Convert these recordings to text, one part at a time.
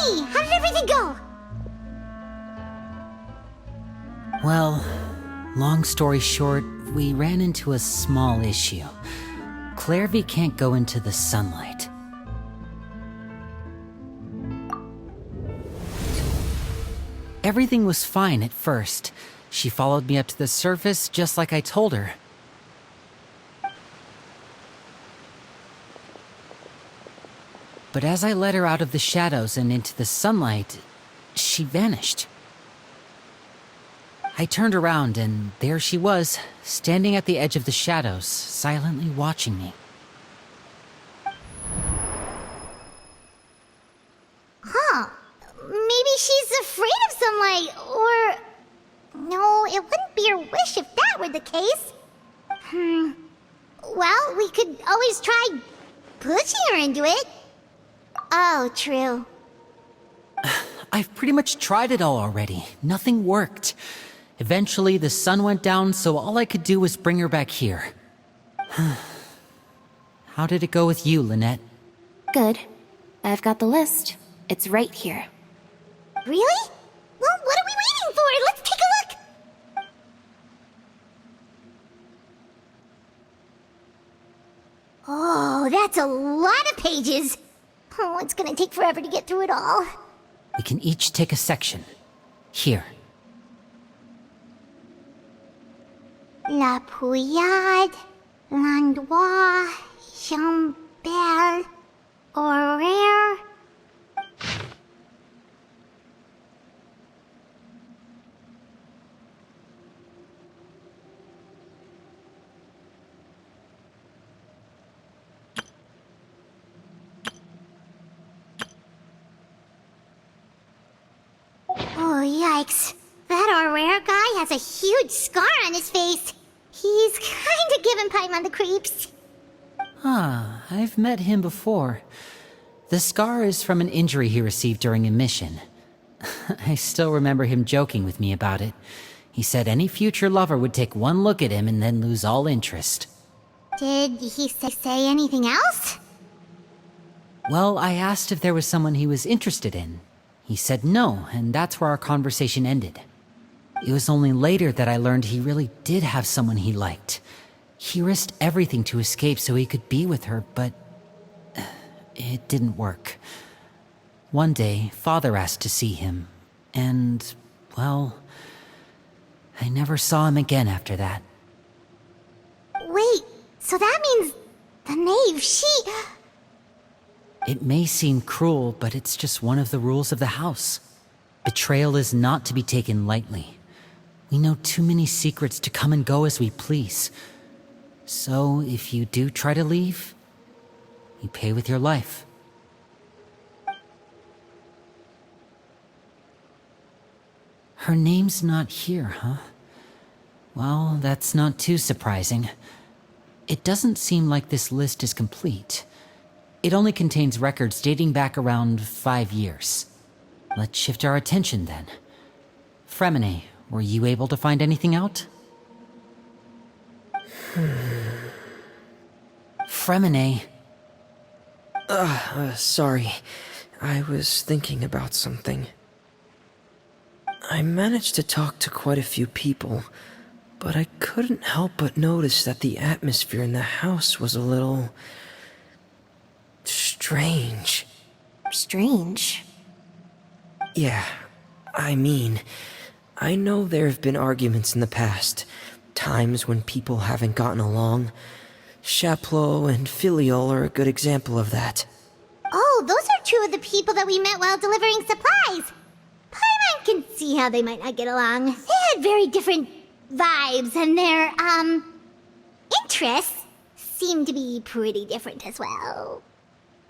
Hey, how did everything go? Well, long story short, we ran into a small issue. Clairvy can't go into the sunlight. Everything was fine at first. She followed me up to the surface just like I told her. But as I led her out of the shadows and into the sunlight, she vanished. I turned around and there she was, standing at the edge of the shadows, silently watching me. Huh. Maybe she's afraid of sunlight, or... No, it wouldn't be her wish if that were the case. Well, we could always try pushing her into it. Oh, true. I've pretty much tried it all already. Nothing worked. Eventually, the sun went down, so all I could do was bring her back here. How did it go with you, Lynette? Good. I've got the list. It's right here. Really? Well, what are we waiting for? Let's take a look! Oh, that's a lot of pages. Oh, it's gonna take forever to get through it all. We can each take a section. Here. La Pouillade, l'endroit, Chambel, horaire. Oh, yikes. That horaire guy has a huge scar on his face. He's kinda giving Paimon the creeps. I've met him before. The scar is from an injury he received during a mission. I still remember him joking with me about it. He said any future lover would take one look at him and then lose all interest. Did he say anything else? Well, I asked if there was someone he was interested in. He said no, and that's where our conversation ended. It was only later that I learned he really did have someone he liked. He risked everything to escape so he could be with her, but it didn't work. One day, Father asked to see him, and, well, I never saw him again after that. Wait, so that means the knave, It may seem cruel, but it's just one of the rules of the house. Betrayal is not to be taken lightly. We know too many secrets to come and go as we please. So, if you do try to leave, you pay with your life. Her name's not here, huh? Well, that's not too surprising. It doesn't seem like this list is complete. It only contains records dating back around 5 years. Let's shift our attention then. Fremine, were you able to find anything out? Fremine. Sorry. I was thinking about something. I managed to talk to quite a few people, but I couldn't help but notice that the atmosphere in the house was a little... strange. Strange. Yeah, I mean, I know there have been arguments in the past, times when people haven't gotten along. Chaplot and Filiol are a good example of that. Oh, those are two of the people that we met while delivering supplies. Paimon can see how they might not get along. They had very different vibes, and their, interests seem to be pretty different as well.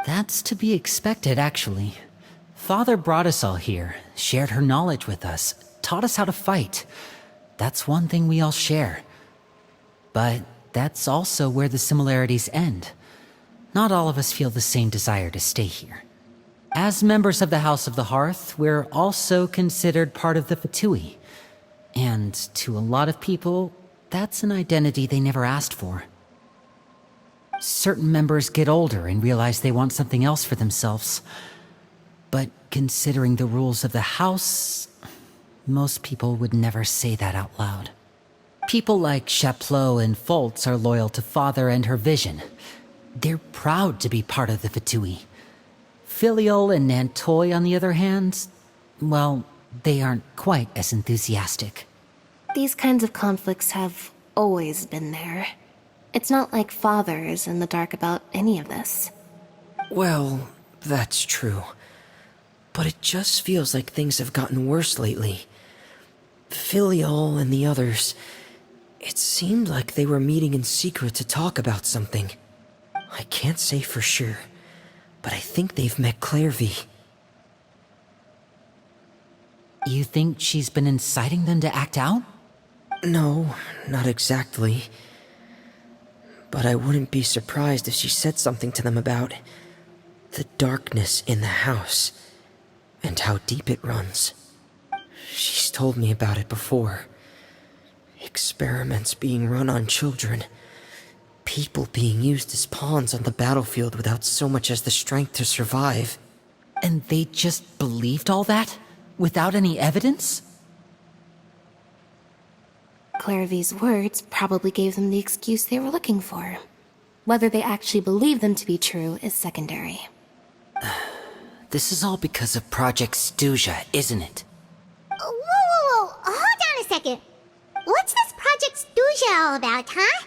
That's to be expected, actually. Father brought us all here, shared her knowledge with us, taught us how to fight. That's one thing we all share. But that's also where the similarities end. Not all of us feel the same desire to stay here. As members of the House of the Hearth, we're also considered part of the Fatui. And to a lot of people, that's an identity they never asked for. Certain members get older and realize they want something else for themselves. But considering the rules of the house, most people would never say that out loud. People like Chaplot and Foltz are loyal to Father and her vision. They're proud to be part of the Fatui. Filiol and Nantoy, on the other hand, well, they aren't quite as enthusiastic. These kinds of conflicts have always been there. It's not like Father is in the dark about any of this. Well, that's true. But it just feels like things have gotten worse lately. Filiol and the others, it seemed like they were meeting in secret to talk about something. I can't say for sure, but I think they've met Clairvy. You think she's been inciting them to act out? No, not exactly. But I wouldn't be surprised if she said something to them about the darkness in the house and how deep it runs. She's told me about it before. Experiments being run on children. People being used as pawns on the battlefield without so much as the strength to survive. And they just believed all that? Without any evidence? Clairvy's words probably gave them the excuse they were looking for. Whether they actually believe them to be true is secondary. This is all because of Project Stuja, isn't it? Whoa. Hold on a second. What's this Project Stuja all about, huh?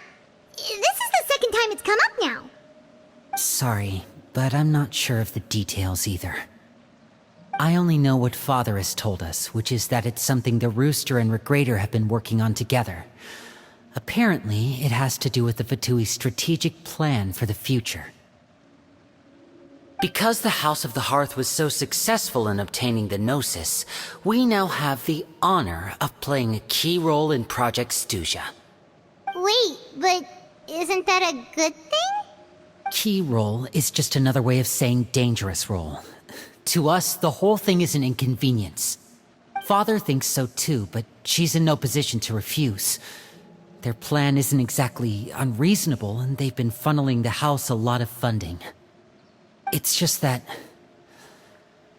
This is the second time it's come up now. Sorry, but I'm not sure of the details either. I only know what Father has told us, which is that it's something the Rooster and Regrator have been working on together. Apparently, it has to do with the Fatui's strategic plan for the future. Because the House of the Hearth was so successful in obtaining the Gnosis, we now have the honor of playing a key role in Project Stuja. Wait, but isn't that a good thing? Key role is just another way of saying dangerous role. To us, the whole thing is an inconvenience. Father thinks so too, but she's in no position to refuse. Their plan isn't exactly unreasonable, and they've been funneling the house a lot of funding. It's just that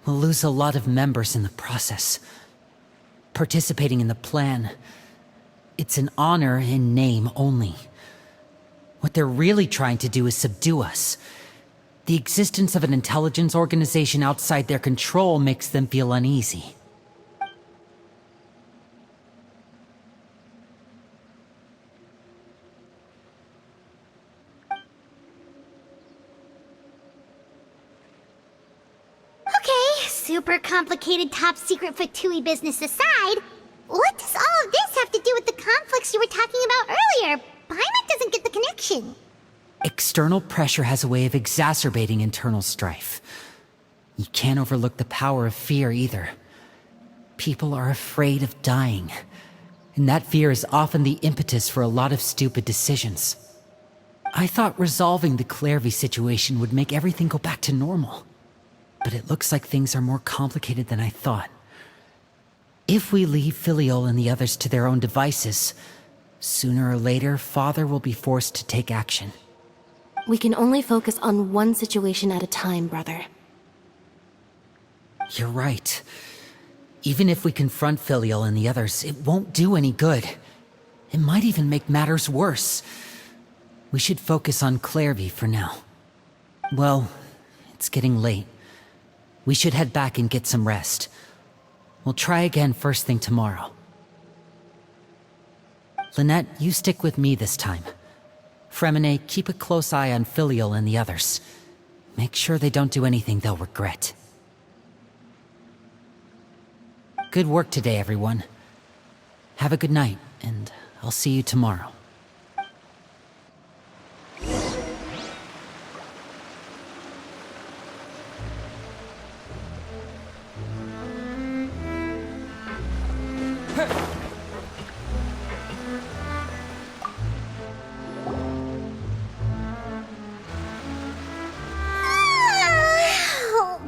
we'll lose a lot of members in the process. Participating in the plan, it's an honor in name only. What they're really trying to do is subdue us. The existence of an intelligence organization outside their control makes them feel uneasy. Okay, super complicated top secret Fatui business aside, what does all of this have to do with the conflicts you were talking about earlier? Paimon doesn't get the connection. External pressure has a way of exacerbating internal strife. You can't overlook the power of fear either. People are afraid of dying, and that fear is often the impetus for a lot of stupid decisions. I thought resolving the Clairvy situation would make everything go back to normal, but it looks like things are more complicated than I thought. If we leave Filiol and the others to their own devices, sooner or later, Father will be forced to take action. We can only focus on one situation at a time, brother. You're right. Even if we confront Filiol and the others, it won't do any good. It might even make matters worse. We should focus on Clairvy for now. Well, it's getting late. We should head back and get some rest. We'll try again first thing tomorrow. Lynette, you stick with me this time. Fremine, keep a close eye on Filiol and the others. Make sure they don't do anything they'll regret. Good work today, everyone. Have a good night, and I'll see you tomorrow.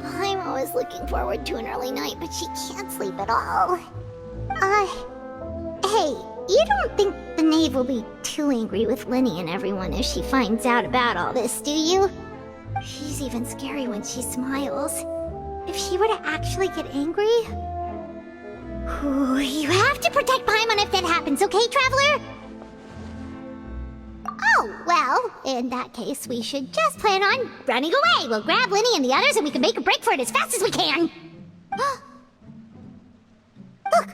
Paimon was looking forward to an early night, but she can't sleep at all. Hey, you don't think the Knave will be too angry with Linny and everyone if she finds out about all this, do you? She's even scary when she smiles. If she she were to actually get angry... Ooh, you have to protect Paimon if that happens, okay, Traveler? Oh, well, in that case, we should just plan on running away. We'll grab Linny and the others and we can make a break for it as fast as we can. Look! Look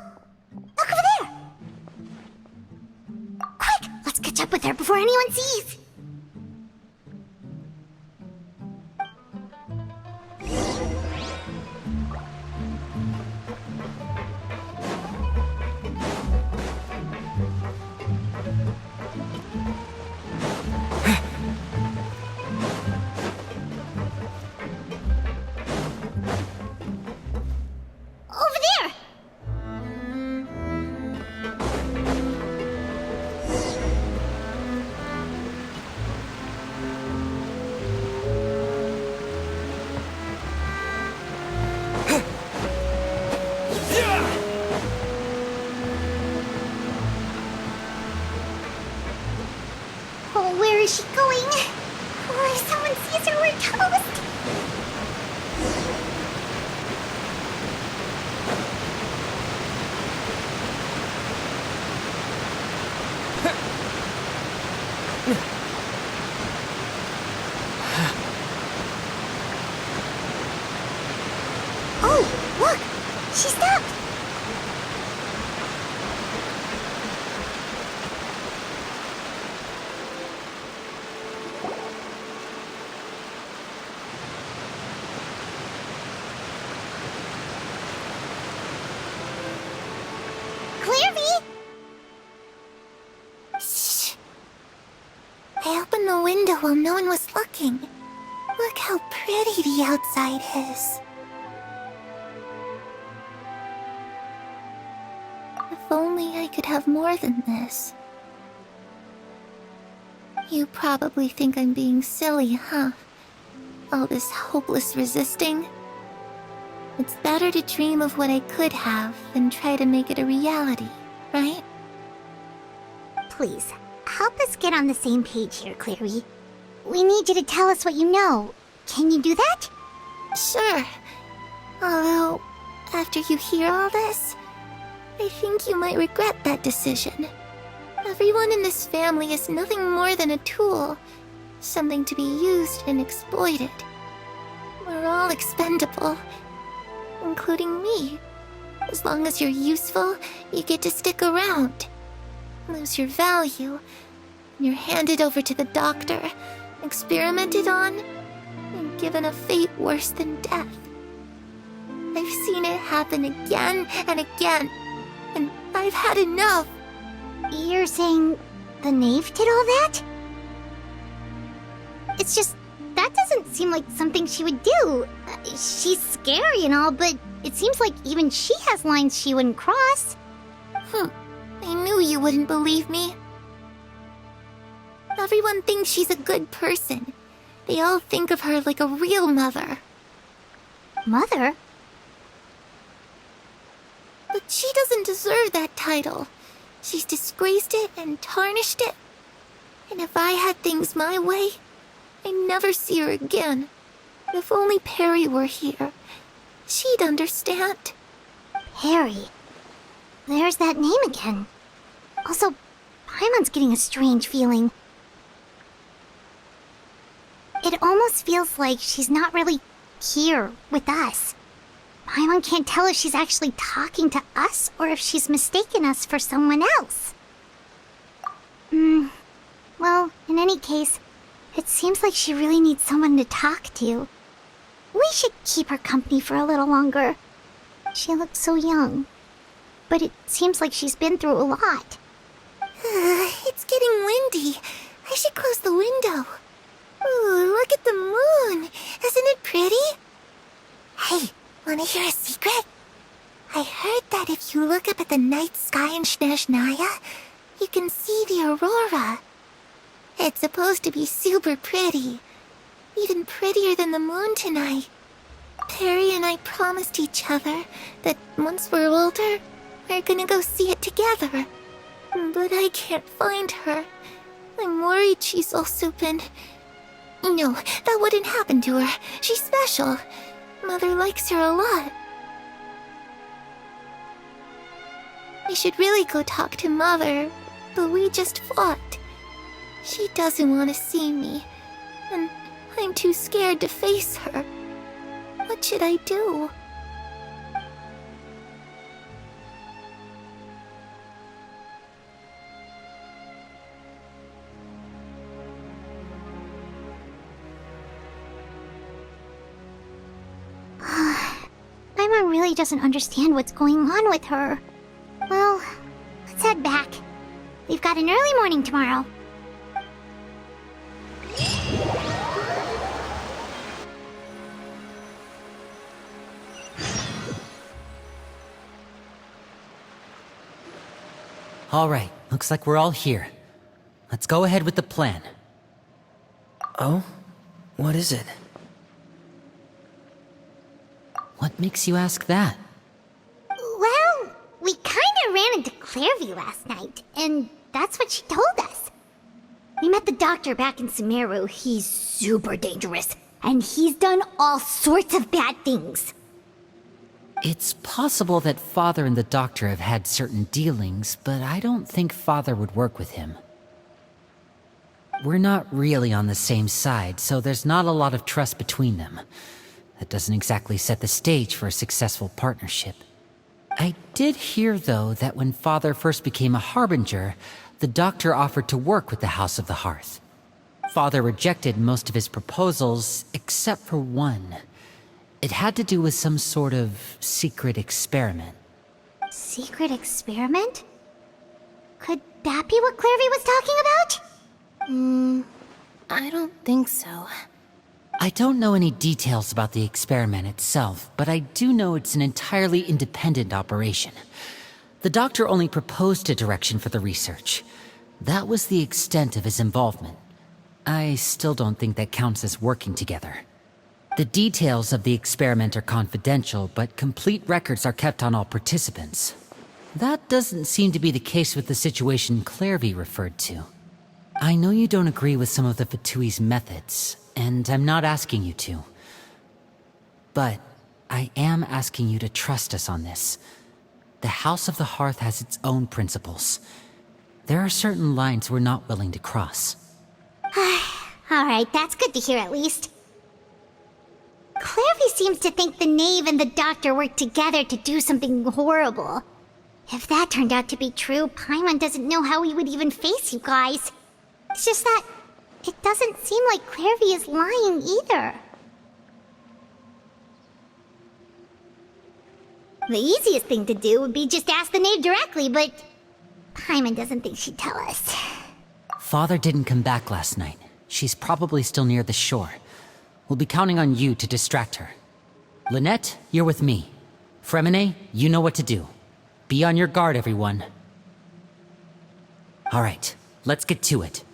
over there! Quick! Let's catch up with her before anyone sees! Over there! Oh, where is she going? Oh, if someone sees her, we're toast! Oh, look! She stopped! Clairvy! Shh! I opened the window while no one was looking. Look how pretty the outside is. If only I could have more than this. You probably think I'm being silly, huh? All this hopeless resisting. It's better to dream of what I could have than try to make it a reality, right? Please, help us get on the same page here, Clary. We need you to tell us what you know. Can you do that? Sure. Although, after you hear all this, I think you might regret that decision. Everyone in this family is nothing more than a tool, something to be used and exploited. We're all expendable, including me. As long as you're useful, you get to stick around. Lose your value, and you're handed over to the doctor, experimented on, and given a fate worse than death. I've seen it happen again and again, and I've had enough. You're saying the knave did all that? It's just, that doesn't seem like something she would do. She's scary and all, but it seems like even she has lines she wouldn't cross. I knew you wouldn't believe me. Everyone thinks she's a good person. They all think of her like a real mother. Mother? But she doesn't deserve that title. She's disgraced it and tarnished it. And if I had things my way, I'd never see her again. If only Perry were here, she'd understand. Perry? There's that name again. Also, Paimon's getting a strange feeling. It almost feels like she's not really here with us. Paimon can't tell if she's actually talking to us or if she's mistaken us for someone else. Well, in any case, it seems like she really needs someone to talk to. We should keep her company for a little longer. She looks so young. But it seems like she's been through a lot. It's getting windy. I should close the window. Ooh, look at the moon. Isn't it pretty? Hey, wanna hear a secret? I heard that if you look up at the night sky in Snezhnaya, you can see the aurora. It's supposed to be super pretty. Even prettier than the moon tonight. Perry and I promised each other that once we're older, we're gonna go see it together. But I can't find her. I'm worried she's also been... No, that wouldn't happen to her. She's special. Mother likes her a lot. I should really go talk to Mother, but we just fought. She doesn't want to see me, and I'm too scared to face her. What should I do? My mom really doesn't understand what's going on with her. Well, let's head back. We've got an early morning tomorrow. All right, looks like we're all here. Let's go ahead with the plan. Oh? What is it? What makes you ask that? Well, we kinda ran into Clairview last night, and that's what she told us. We met the doctor back in Sumeru. He's super dangerous, and he's done all sorts of bad things. It's possible that Father and the Doctor have had certain dealings, but I don't think Father would work with him. We're not really on the same side, so there's not a lot of trust between them. That doesn't exactly set the stage for a successful partnership. I did hear, though, that when Father first became a Harbinger, the Doctor offered to work with the House of the Hearth. Father rejected most of his proposals, except for one. It had to do with some sort of secret experiment. Secret experiment? Could that be what Clairview was talking about? I don't think so. I don't know any details about the experiment itself, but I do know it's an entirely independent operation. The Doctor only proposed a direction for the research. That was the extent of his involvement. I still don't think that counts as working together. The details of the experiment are confidential, but complete records are kept on all participants. That doesn't seem to be the case with the situation Clairview referred to. I know you don't agree with some of the Fatui's methods, and I'm not asking you to. But I am asking you to trust us on this. The House of the Hearth has its own principles. There are certain lines we're not willing to cross. Alright, that's good to hear at least. Clairview seems to think the Knave and the Doctor worked together to do something horrible. If that turned out to be true, Paimon doesn't know how he would even face you guys. It's just that it doesn't seem like Clairview is lying either. The easiest thing to do would be just ask the Knave directly, but Paimon doesn't think she'd tell us. Father didn't come back last night. She's probably still near the shore. We'll be counting on you to distract her. Lynette, you're with me. Fremine, you know what to do. Be on your guard, everyone. All right, let's get to it.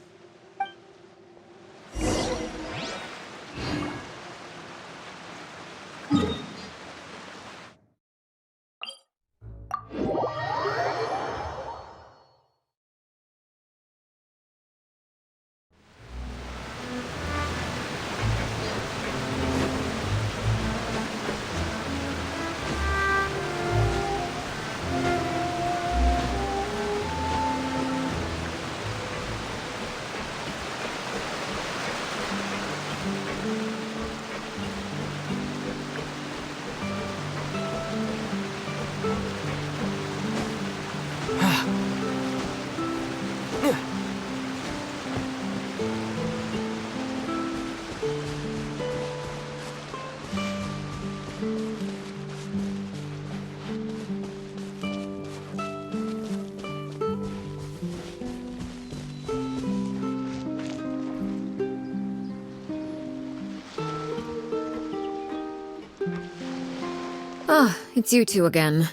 Ah, it's you two again.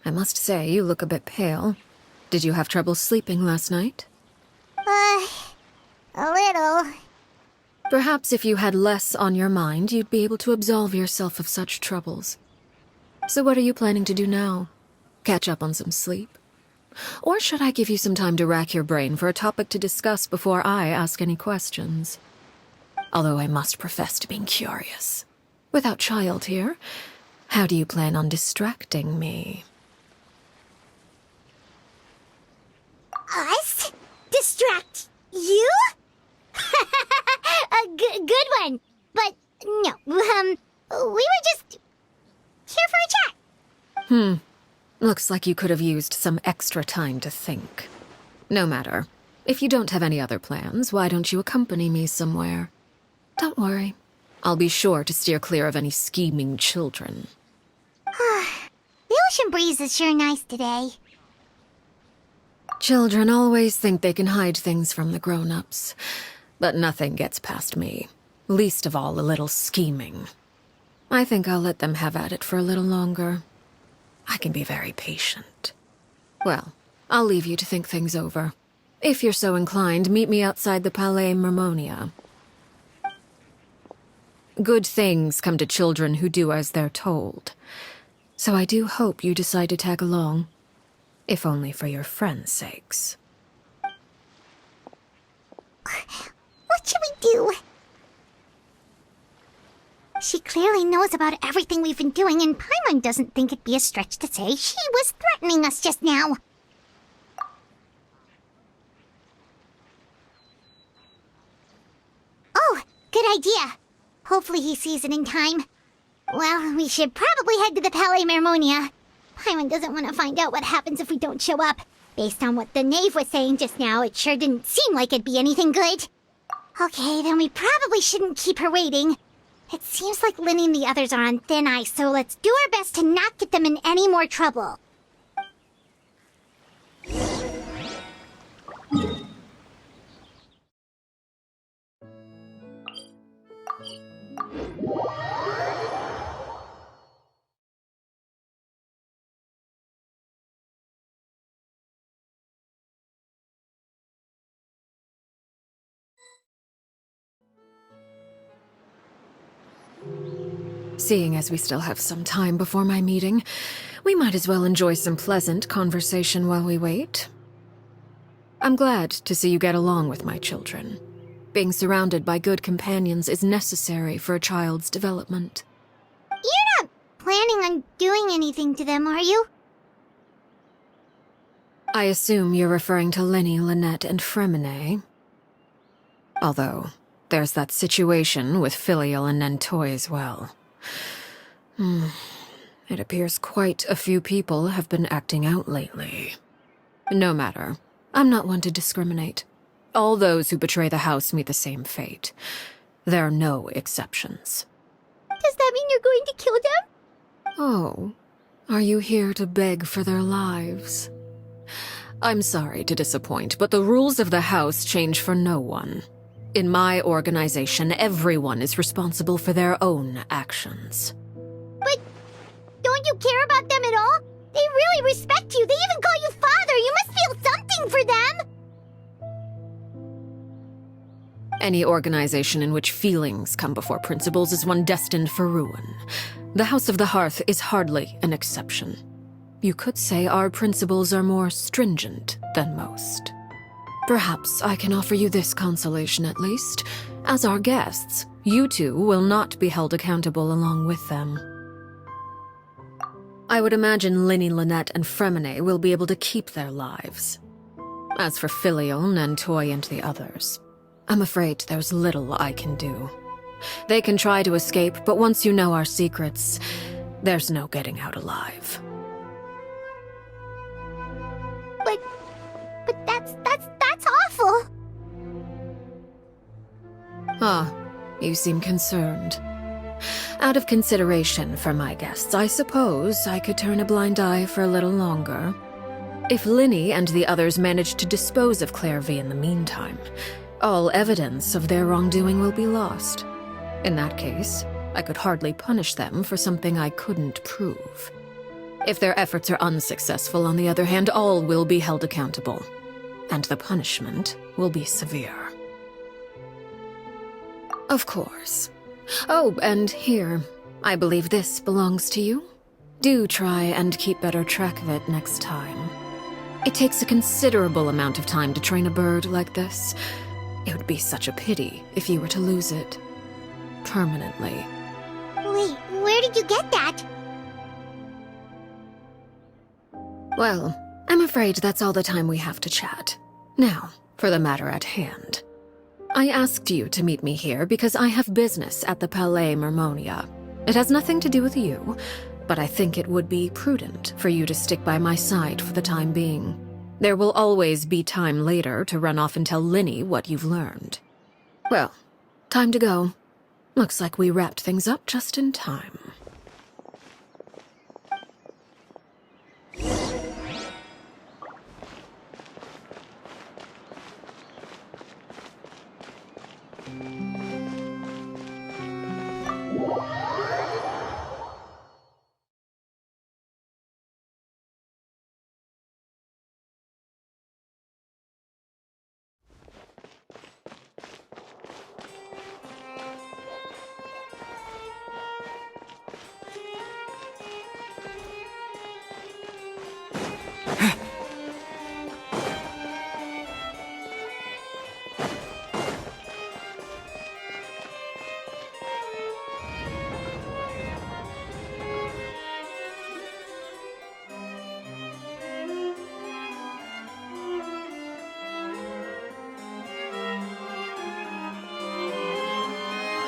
I must say, you look a bit pale. Did you have trouble sleeping last night? A little. Perhaps if you had less on your mind, you'd be able to absolve yourself of such troubles. So what are you planning to do now? Catch up on some sleep? Or should I give you some time to rack your brain for a topic to discuss before I ask any questions? Although I must profess to being curious. Without child here, how do you plan on distracting me? Us? Distract you? A good one. But no, we were just here for a chat. Looks like you could have used some extra time to think. No matter. If you don't have any other plans, why don't you accompany me somewhere? Don't worry. I'll be sure to steer clear of any scheming children. The ocean breeze is sure nice today. Children always think they can hide things from the grown-ups. But nothing gets past me. Least of all a little scheming. I think I'll let them have at it for a little longer. I can be very patient. Well, I'll leave you to think things over. If you're so inclined, meet me outside the Palais Mermonia. Good things come to children who do as they're told. So I do hope you decide to tag along. If only for your friends' sakes. What should we do? She clearly knows about everything we've been doing, and Paimon doesn't think it'd be a stretch to say she was threatening us just now. Oh, good idea. Hopefully he sees it in time. Well, we should probably head to the Palais Mermonia. Paimon doesn't want to find out what happens if we don't show up. Based on what the knave was saying just now, it sure didn't seem like it'd be anything good. Okay, then we probably shouldn't keep her waiting. It seems like Linny and the others are on thin ice, so let's do our best to not get them in any more trouble. Seeing as we still have some time before my meeting, we might as well enjoy some pleasant conversation while we wait. I'm glad to see you get along with my children. Being surrounded by good companions is necessary for a child's development. You're not planning on doing anything to them, are you? I assume you're referring to Linny, Lynette, and Fremine. Although, there's that situation with Filial and Nentoy as well. It appears quite a few people have been acting out lately. No matter. I'm not one to discriminate. All those who betray the house meet the same fate. There are no exceptions. Does that mean you're going to kill them? Oh, are you here to beg for their lives? I'm sorry to disappoint, but the rules of the house change for no one. In my organization, everyone is responsible for their own actions. But don't you care about them at all? They really respect you. They even call you father. You must feel something for them. Any organization in which feelings come before principles is one destined for ruin. The House of the Hearth is hardly an exception. You could say our principles are more stringent than most. Perhaps I can offer you this consolation at least. As our guests, you two will not be held accountable along with them. I would imagine Linny, Lynette, and Fremine will be able to keep their lives. As for Filial, Nentoy, and the others, I'm afraid there's little I can do. They can try to escape, but once you know our secrets, there's no getting out alive. But that's awful. Ah, you seem concerned. Out of consideration for my guests, I suppose I could turn a blind eye for a little longer. If Linny and the others manage to dispose of Clairvy in the meantime, all evidence of their wrongdoing will be lost. In that case, I could hardly punish them for something I couldn't prove. If their efforts are unsuccessful, on the other hand, all will be held accountable, and the punishment will be severe. Of course. Oh, and here, I believe this belongs to you. Do try and keep better track of it next time. It takes a considerable amount of time to train a bird like this. It would be such a pity if you were to lose it permanently. Wait, where did you get that? Well, I'm afraid that's all the time we have to chat. Now, for the matter at hand. I asked you to meet me here because I have business at the Palais Mermonia. It has nothing to do with you, but I think it would be prudent for you to stick by my side for the time being. There will always be time later to run off and tell Linny what you've learned. Well, time to go. Looks like we wrapped things up just in time.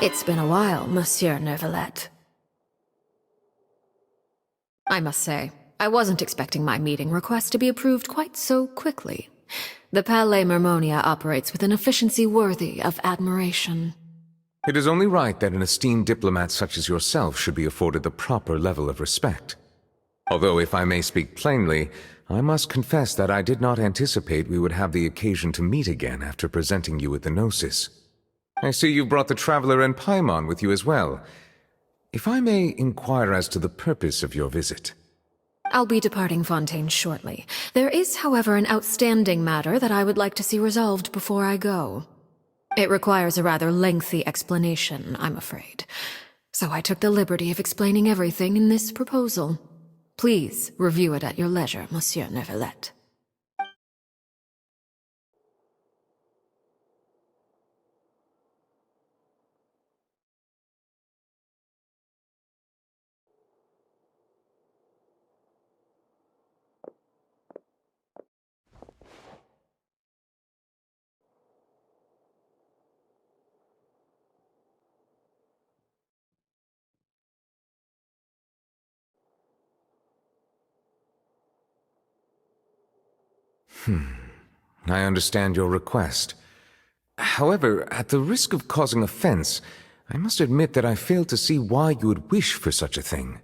It's been a while, Monsieur Neuvillette. I must say, I wasn't expecting my meeting request to be approved quite so quickly. The Palais Mermonia operates with an efficiency worthy of admiration. It is only right that an esteemed diplomat such as yourself should be afforded the proper level of respect. Although, if I may speak plainly, I must confess that I did not anticipate we would have the occasion to meet again after presenting you with the Gnosis. I see you've brought the Traveler and Paimon with you as well. If I may inquire as to the purpose of your visit. I'll be departing Fontaine shortly. There is, however, an outstanding matter that I would like to see resolved before I go. It requires a rather lengthy explanation, I'm afraid. So I took the liberty of explaining everything in this proposal. Please review it at your leisure, Monsieur Neuvillette. I understand your request. However, at the risk of causing offense, I must admit that I fail to see why you would wish for such a thing.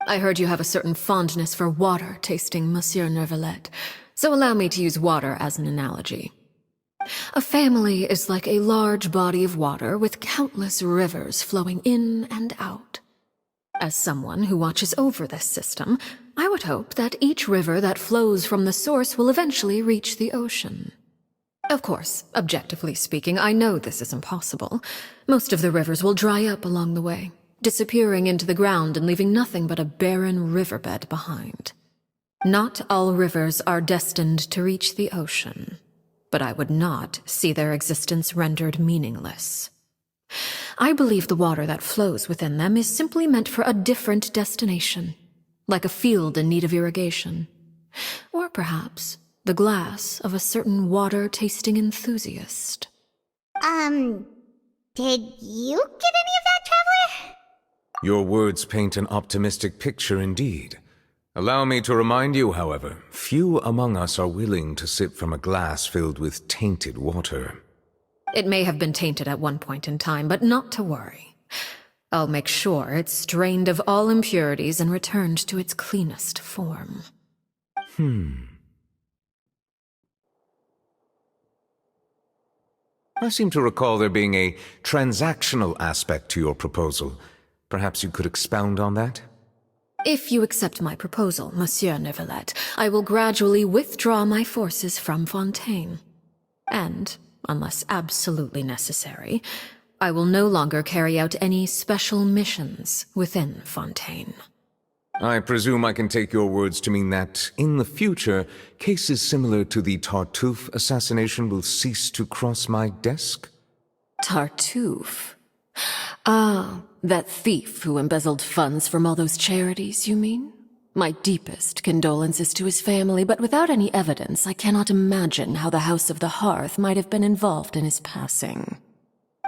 I heard you have a certain fondness for water tasting, Monsieur Neuvillette, so allow me to use water as an analogy. A family is like a large body of water with countless rivers flowing in and out. As someone who watches over this system, I would hope that each river that flows from the source will eventually reach the ocean. Of course, objectively speaking, I know this is impossible. Most of the rivers will dry up along the way, disappearing into the ground and leaving nothing but a barren riverbed behind. Not all rivers are destined to reach the ocean, but I would not see their existence rendered meaningless. I believe the water that flows within them is simply meant for a different destination, like a field in need of irrigation. Or perhaps the glass of a certain water-tasting enthusiast. Did you get any of that, Traveler? Your words paint an optimistic picture indeed. Allow me to remind you, however, few among us are willing to sip from a glass filled with tainted water. It may have been tainted at one point in time, but not to worry. I'll make sure it's drained of all impurities and returned to its cleanest form. I seem to recall there being a transactional aspect to your proposal. Perhaps you could expound on that? If you accept my proposal, Monsieur Neuvillette, I will gradually withdraw my forces from Fontaine. And, unless absolutely necessary, I will no longer carry out any special missions within Fontaine. I presume I can take your words to mean that, in the future, cases similar to the Tartuffe assassination will cease to cross my desk? Tartuffe? Ah, that thief who embezzled funds from all those charities, you mean? My deepest condolences to his family, but without any evidence, I cannot imagine how the House of the Hearth might have been involved in his passing.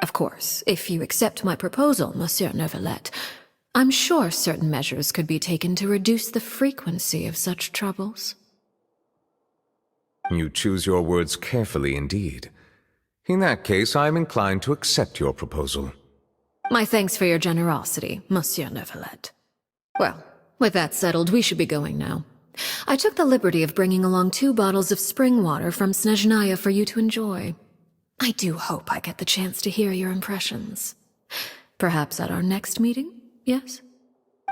Of course, if you accept my proposal, Monsieur Neuvillette, I'm sure certain measures could be taken to reduce the frequency of such troubles. You choose your words carefully indeed. In that case, I am inclined to accept your proposal. My thanks for your generosity, Monsieur Neuvillette. Well, with that settled, we should be going now. I took the liberty of bringing along 2 bottles of spring water from Snezhnaya for you to enjoy. I do hope I get the chance to hear your impressions. Perhaps at our next meeting, yes?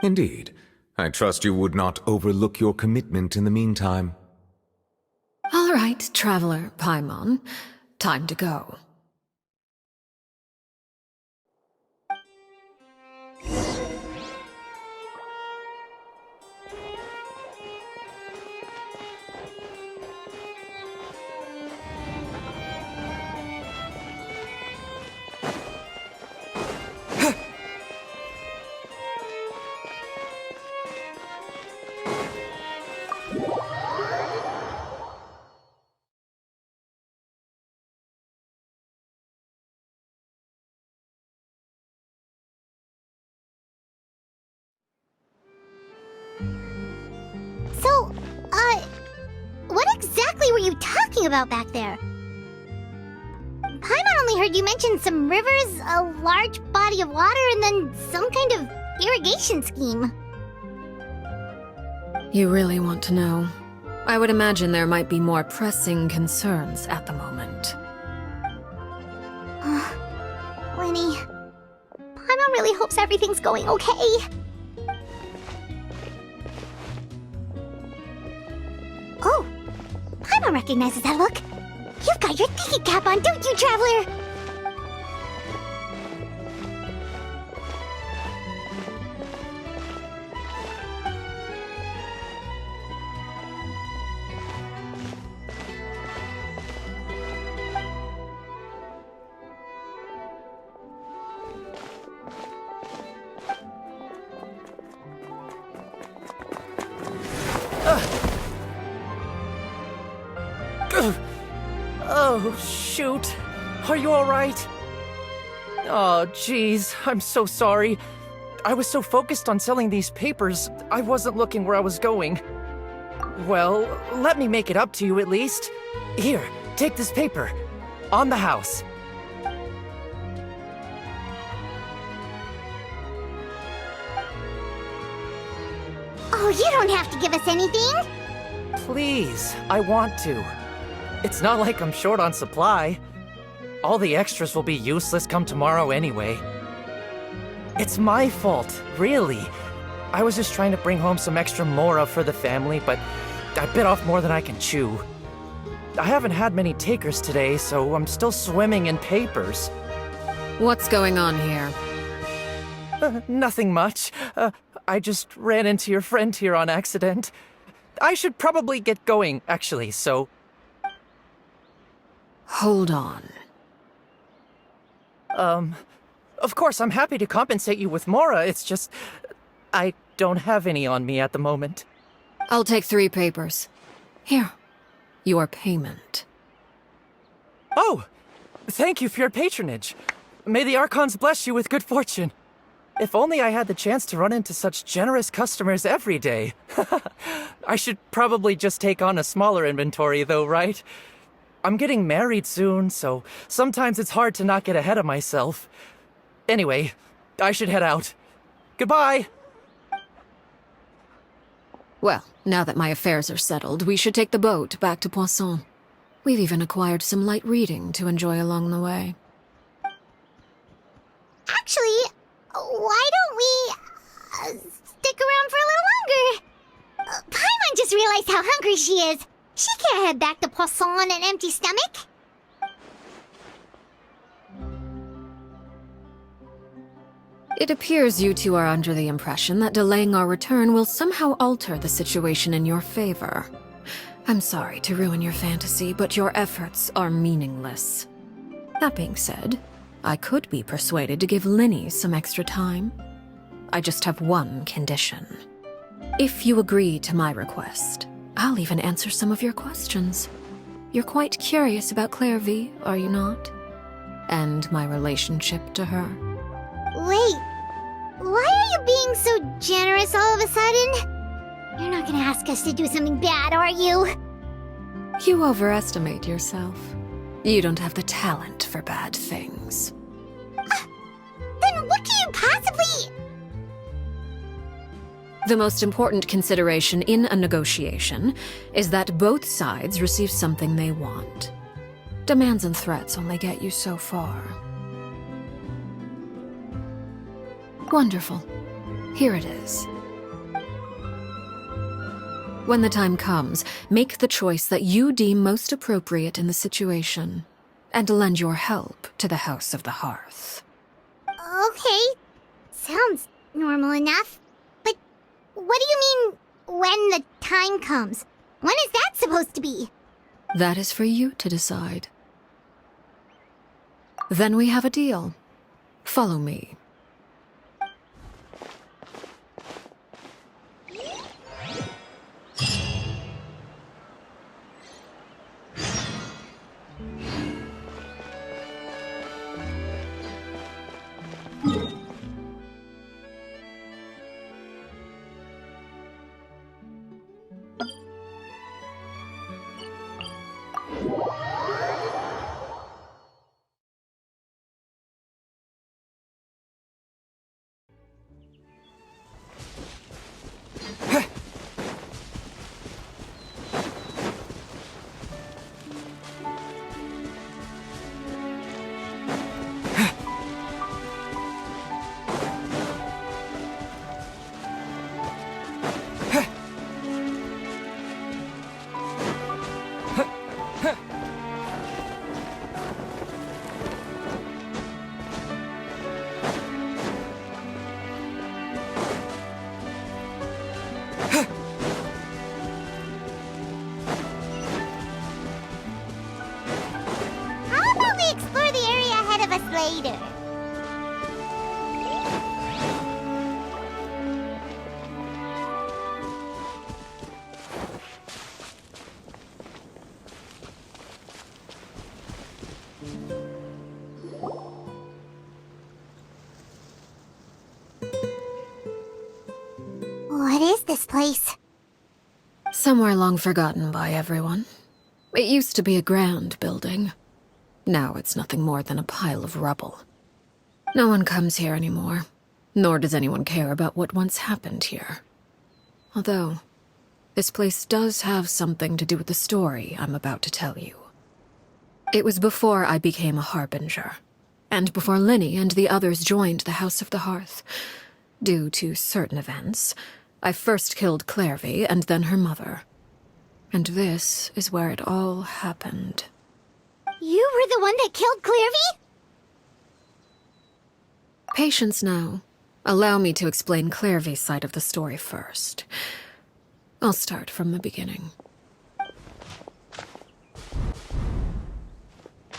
Indeed. I trust you would not overlook your commitment in the meantime. All right, Traveler Paimon. Time to go. So, what exactly were you talking about back there? Paimon only heard you mention some rivers, a large body of water, and then some kind of irrigation scheme. You really want to know? I would imagine there might be more pressing concerns at the moment. Winnie, Paimon really hopes everything's going okay. Oh, Paimon recognizes that look. You've got your thinking cap on, don't you, Traveler? Oh, shoot. Are you alright? Oh, jeez. I'm so sorry. I was so focused on selling these papers, I wasn't looking where I was going. Well, let me make it up to you at least. Here, take this paper. On the house. Oh, you don't have to give us anything. Please, I want to. It's not like I'm short on supply. All the extras will be useless come tomorrow anyway. It's my fault, really. I was just trying to bring home some extra mora for the family, but I bit off more than I can chew. I haven't had many takers today, so I'm still swimming in papers. What's going on here? Nothing much. I just ran into your friend here on accident. I should probably get going, actually, so... Hold on. Of course, I'm happy to compensate you with mora, it's just... I don't have any on me at the moment. I'll take 3 papers. Here. Your payment. Oh! Thank you for your patronage. May the Archons bless you with good fortune. If only I had the chance to run into such generous customers every day. I should probably just take on a smaller inventory though, right? I'm getting married soon, so sometimes it's hard to not get ahead of myself. Anyway, I should head out. Goodbye! Well, now that my affairs are settled, we should take the boat back to Poisson. We've even acquired some light reading to enjoy along the way. Actually, why don't we stick around for a little longer? Paimon just realized how hungry she is. She can't head back to Poisson on an empty stomach. It appears you two are under the impression that delaying our return will somehow alter the situation in your favor. I'm sorry to ruin your fantasy, but your efforts are meaningless. That being said, I could be persuaded to give Linny some extra time. I just have one condition. If you agree to my request, I'll even answer some of your questions. You're quite curious about Clairvy, are you not? And my relationship to her. Wait, why are you being so generous all of a sudden? You're not gonna ask us to do something bad, are you? You overestimate yourself. You don't have the talent for bad things. Then what can you possibly... The most important consideration in a negotiation is that both sides receive something they want. Demands and threats only get you so far. Wonderful. Here it is. When the time comes, make the choice that you deem most appropriate in the situation, and lend your help to the House of the Hearth. Okay, sounds normal enough. But what do you mean, when the time comes? When is that supposed to be? That is for you to decide. Then we have a deal. Follow me. How about we explore the area ahead of us later? What is this place? Somewhere long forgotten by everyone. It used to be a grand building. Now it's nothing more than a pile of rubble. No one comes here anymore, nor does anyone care about what once happened here. Although, this place does have something to do with the story I'm about to tell you. It was before I became a Harbinger, and before Linny and the others joined the House of the Hearth. Due to certain events, I first killed Clairvy and then her mother. And this is where it all happened. You were the one that killed Clairvy? Patience now. Allow me to explain Clairvy's side of the story first. I'll start from the beginning.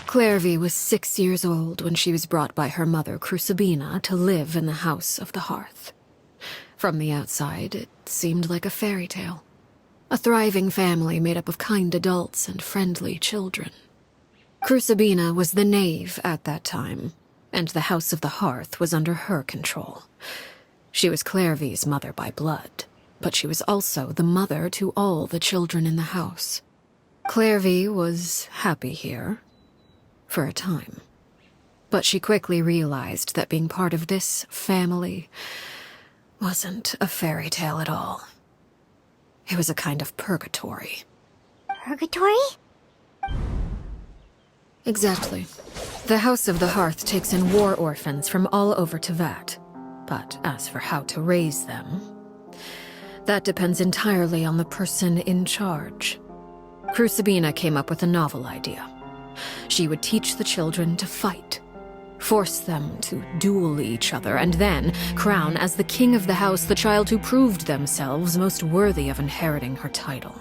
Clairvy was 6 years old when she was brought by her mother, Crucibina, to live in the House of the Hearth. From the outside, it seemed like a fairy tale. A thriving family made up of kind adults and friendly children. Crucibina was the knave at that time, and the House of the Hearth was under her control. She was Clairvy's mother by blood, but she was also the mother to all the children in the house. Clairvy was happy here, for a time. But she quickly realized that being part of this family wasn't a fairy tale at all. It was a kind of purgatory. Purgatory? Exactly. The House of the Hearth takes in war orphans from all over Tevat. But as for how to raise them, that depends entirely on the person in charge. Crucibina came up with a novel idea. She would teach the children to fight, force them to duel each other, and then crown as the king of the house the child who proved themselves most worthy of inheriting her title.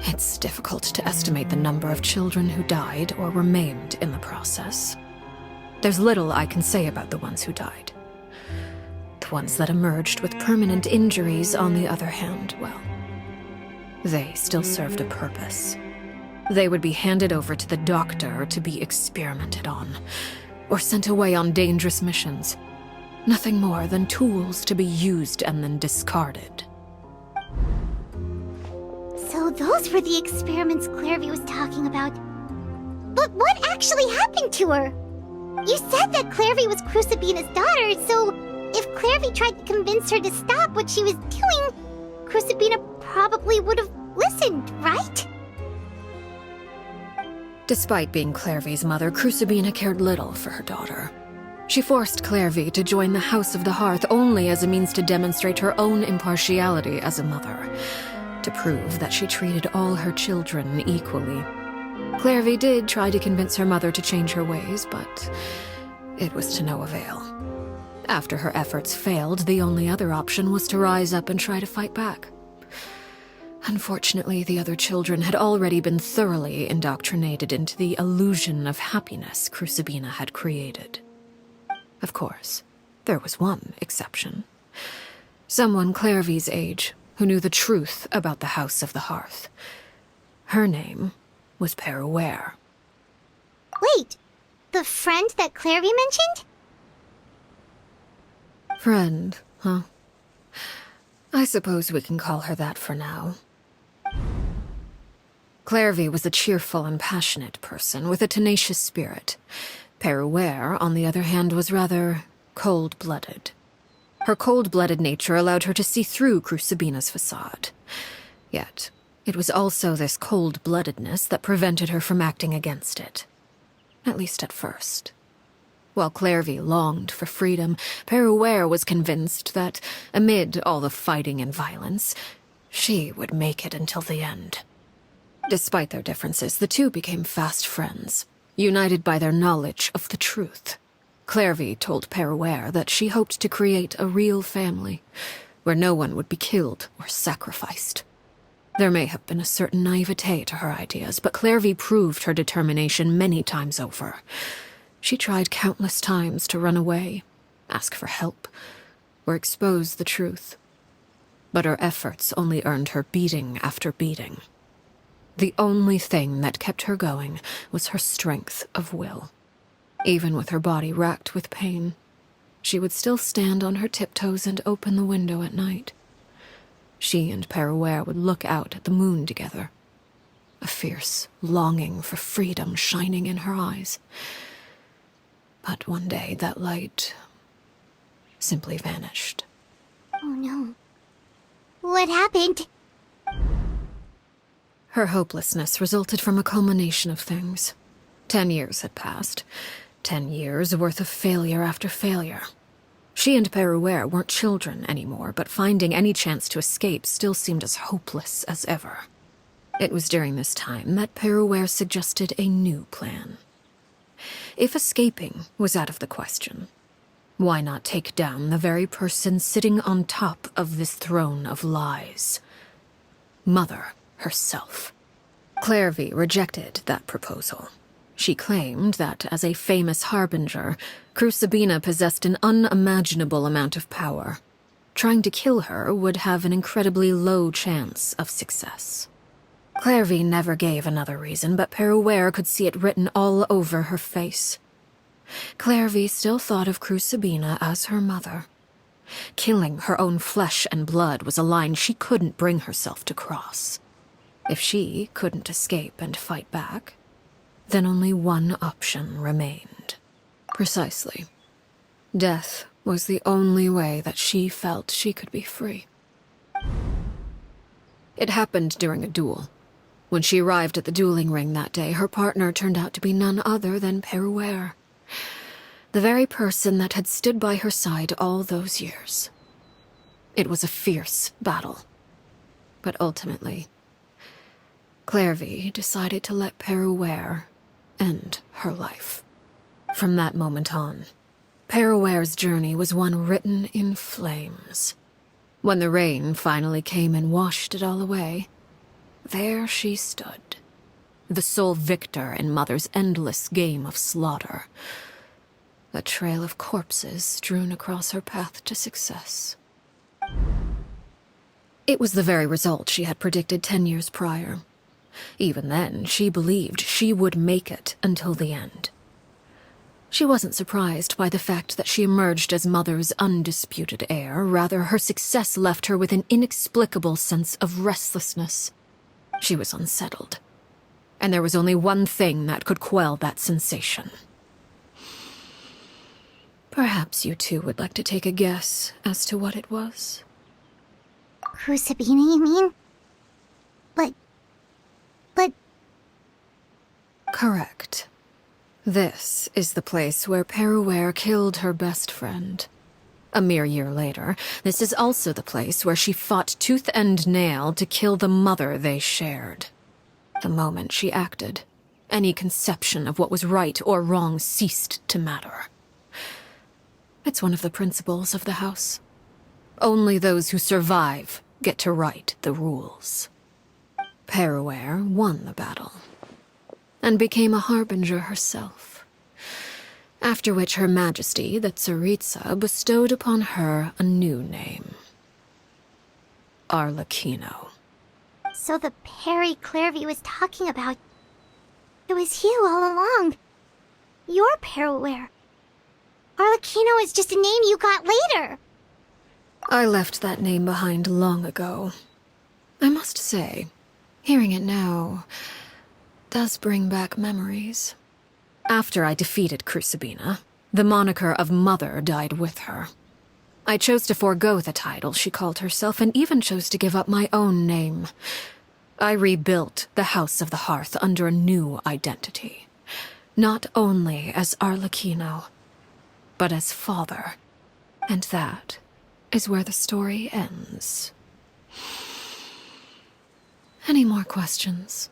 It's difficult to estimate the number of children who died or were maimed in the process. There's little I can say about the ones who died. The ones that emerged with permanent injuries, on the other hand, well, they still served a purpose. They would be handed over to the doctor to be experimented on, or sent away on dangerous missions. Nothing more than tools to be used and then discarded. So those were the experiments Clairvy was talking about. But what actually happened to her? You said that Clairvy was Crucibina's daughter, so if Clairvy tried to convince her to stop what she was doing, Crucibina probably would have listened, right? Despite being Clairvy's mother, Crucibina cared little for her daughter. She forced Clairvy to join the House of the Hearth only as a means to demonstrate her own impartiality as a mother, to prove that she treated all her children equally. Clairvy did try to convince her mother to change her ways, but it was to no avail. After her efforts failed, the only other option was to rise up and try to fight back. Unfortunately, the other children had already been thoroughly indoctrinated into the illusion of happiness Crucibina had created. Of course, there was one exception. Someone Clairvy's age who knew the truth about the House of the Hearth. Her name was Peruere. Wait, the friend that Clairvy mentioned? Friend, huh? I suppose we can call her that for now. Clairvy was a cheerful and passionate person with a tenacious spirit. Peruere, on the other hand, was rather cold-blooded. Her cold-blooded nature allowed her to see through Crucibina's facade. Yet, it was also this cold-bloodedness that prevented her from acting against it. At least at first. While Clairvy longed for freedom, Peruere was convinced that, amid all the fighting and violence, she would make it until the end. Despite their differences, the two became fast friends, united by their knowledge of the truth. Clairvy told Peruere that she hoped to create a real family, where no one would be killed or sacrificed. There may have been a certain naivete to her ideas, but Clairvy proved her determination many times over. She tried countless times to run away, ask for help, or expose the truth. But her efforts only earned her beating after beating. The only thing that kept her going was her strength of will. Even with her body racked with pain, she would still stand on her tiptoes and open the window at night. She and Peruere would look out at the moon together, a fierce longing for freedom shining in her eyes. But one day that light simply vanished. Oh no. What happened? Her hopelessness resulted from a culmination of things. 10 years had passed. 10 years worth of failure after failure. She and Peruere weren't children anymore, but finding any chance to escape still seemed as hopeless as ever. It was during this time that Peruere suggested a new plan. If escaping was out of the question, why not take down the very person sitting on top of this throne of lies? Mother herself. Clairvy rejected that proposal. She claimed that, as a famous harbinger, Crucibina possessed an unimaginable amount of power. Trying to kill her would have an incredibly low chance of success. Clairvy never gave another reason, but Peruere could see it written all over her face. Clairvy still thought of Crucibina as her mother. Killing her own flesh and blood was a line she couldn't bring herself to cross. If she couldn't escape and fight back, then only one option remained. Precisely. Death was the only way that she felt she could be free. It happened during a duel. When she arrived at the dueling ring that day, her partner turned out to be none other than Peruere, the very person that had stood by her side all those years. It was a fierce battle. But ultimately, Clairvy decided to let Peruere end her life. From that moment on, Peruere's journey was one written in flames. When the rain finally came and washed it all away, there she stood, the sole victor in Mother's endless game of slaughter. A trail of corpses strewn across her path to success. It was the very result she had predicted 10 years prior. Even then, she believed she would make it until the end. She wasn't surprised by the fact that she emerged as Mother's undisputed heir. Rather, her success left her with an inexplicable sense of restlessness. She was unsettled. And there was only one thing that could quell that sensation. Perhaps you two would like to take a guess as to what it was? Crucibina, you mean? But... Correct. This is the place where Peruware killed her best friend. A mere year later, this is also the place where she fought tooth and nail to kill the mother they shared. The moment she acted, any conception of what was right or wrong ceased to matter. It's one of the principles of the house. Only those who survive get to write the rules. Peruware won the battle, and became a harbinger herself. After which Her Majesty, the Tsaritsa, bestowed upon her a new name. Arlecchino. So the Perry Clairvy was talking about... It was you all along. You're Peruware. Arlecchino is just a name you got later. I left that name behind long ago. I must say, hearing it now does bring back memories. After I defeated Crucibina, the moniker of Mother died with her. I chose to forego the title she called herself, and even chose to give up my own name. I rebuilt the House of the Hearth under a new identity. Not only as Arlecchino, but as father. And that is where the story ends. Any more questions?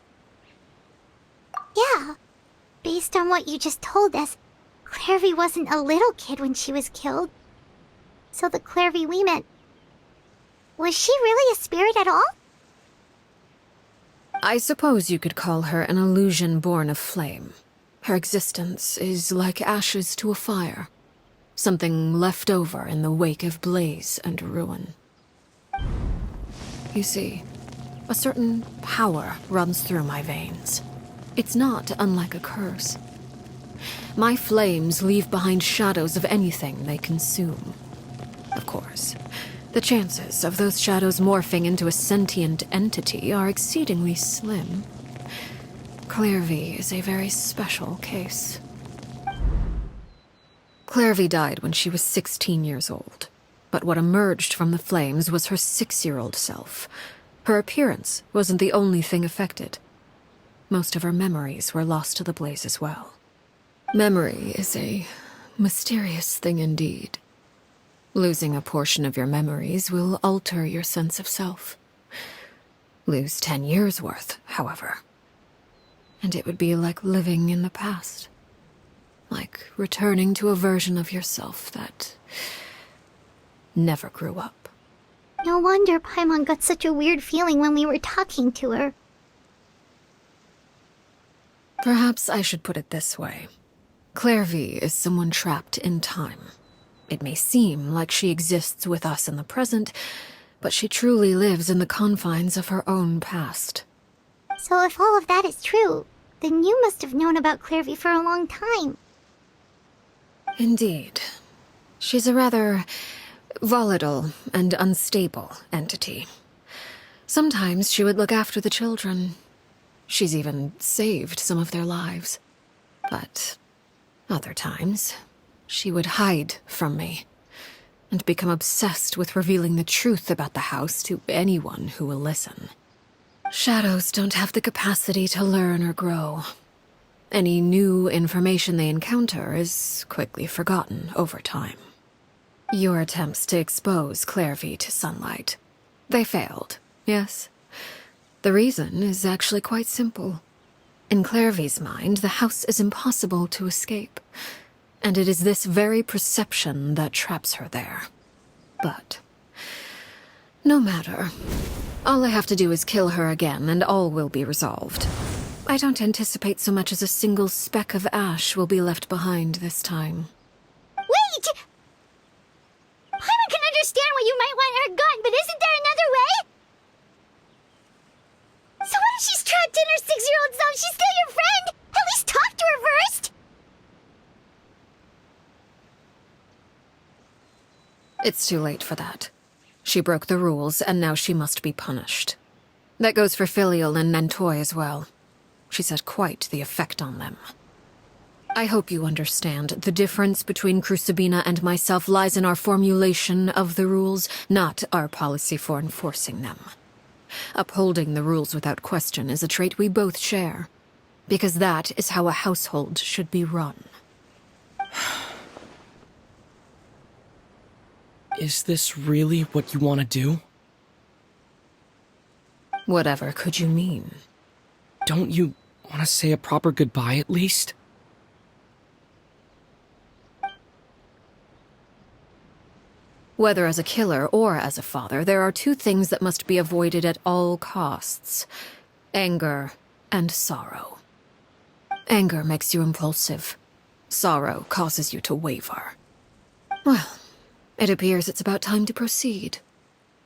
Yeah. Based on what you just told us, Clairvy wasn't a little kid when she was killed. So the Clairvy we met... Was she really a spirit at all? I suppose you could call her an illusion born of flame. Her existence is like ashes to a fire. Something left over in the wake of blaze and ruin. You see, a certain power runs through my veins. It's not unlike a curse. My flames leave behind shadows of anything they consume. Of course, the chances of those shadows morphing into a sentient entity are exceedingly slim. Clairvy is a very special case. Clairvy died when she was 16 years old, but what emerged from the flames was her 6-year-old self. Her appearance wasn't the only thing affected. Most of her memories were lost to the blaze as well. Memory is a mysterious thing indeed. Losing a portion of your memories will alter your sense of self. Lose 10 years' worth, however, and it would be like living in the past. Like returning to a version of yourself that never grew up. No wonder Paimon got such a weird feeling when we were talking to her. Perhaps I should put it this way. Clairvy is someone trapped in time. It may seem like she exists with us in the present, but she truly lives in the confines of her own past. So if all of that is true, then you must have known about Clairvy for a long time. Indeed. She's a rather volatile and unstable entity. Sometimes she would look after the children. She's even saved some of their lives. But other times, she would hide from me and become obsessed with revealing the truth about the house to anyone who will listen. Shadows don't have the capacity to learn or grow. Any new information they encounter is quickly forgotten over time. Your attempts to expose Clairvy to sunlight, they failed, yes? The reason is actually quite simple. In Clairvy's mind, the house is impossible to escape, and it is this very perception that traps her there. But no matter. All I have to do is kill her again, and all will be resolved. I don't anticipate so much as a single speck of ash will be left behind this time. wait! Paimon can understand why you might want her gone, but isn't there another way? So what if she's trapped in her 6-year-old self? She's still your friend! At least talk to her first! It's too late for that. She broke the rules, and now she must be punished. That goes for Filial and Nantoy as well. She's had quite the effect on them. I hope you understand the difference between Crucibina and myself lies in our formulation of the rules, not our policy for enforcing them. Upholding the rules without question is a trait we both share, because that is how a household should be run. Is this really what you want to do? Whatever could you mean? Don't you want to say a proper goodbye at least? Whether as a killer or as a father, there are two things that must be avoided at all costs: anger and sorrow. Anger makes you impulsive. Sorrow causes you to waver. Well, it appears it's about time to proceed.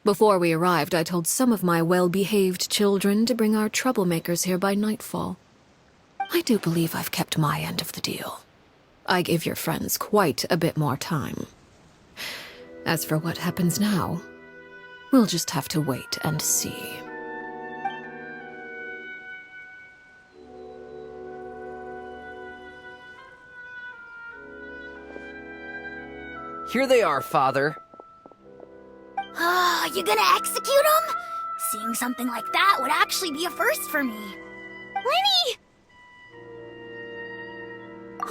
Before we arrived, I told some of my well-behaved children to bring our troublemakers here by nightfall. I do believe I've kept my end of the deal. I gave your friends quite a bit more time. As for what happens now, we'll just have to wait and see. Here they are, Father. You gonna execute him? Seeing something like that would actually be a first for me. Winnie!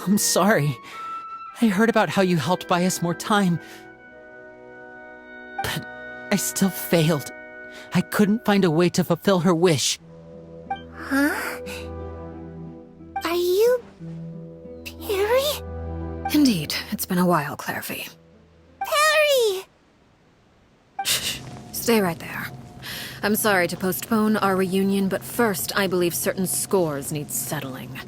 I'm sorry. I heard about how you helped buy us more time. But I still failed. I couldn't find a way to fulfill her wish. Huh? Are you... Perry? Indeed, it's been a while, Clairvy. Perry! Shh. Stay right there. I'm sorry to postpone our reunion, but first I believe certain scores need settling.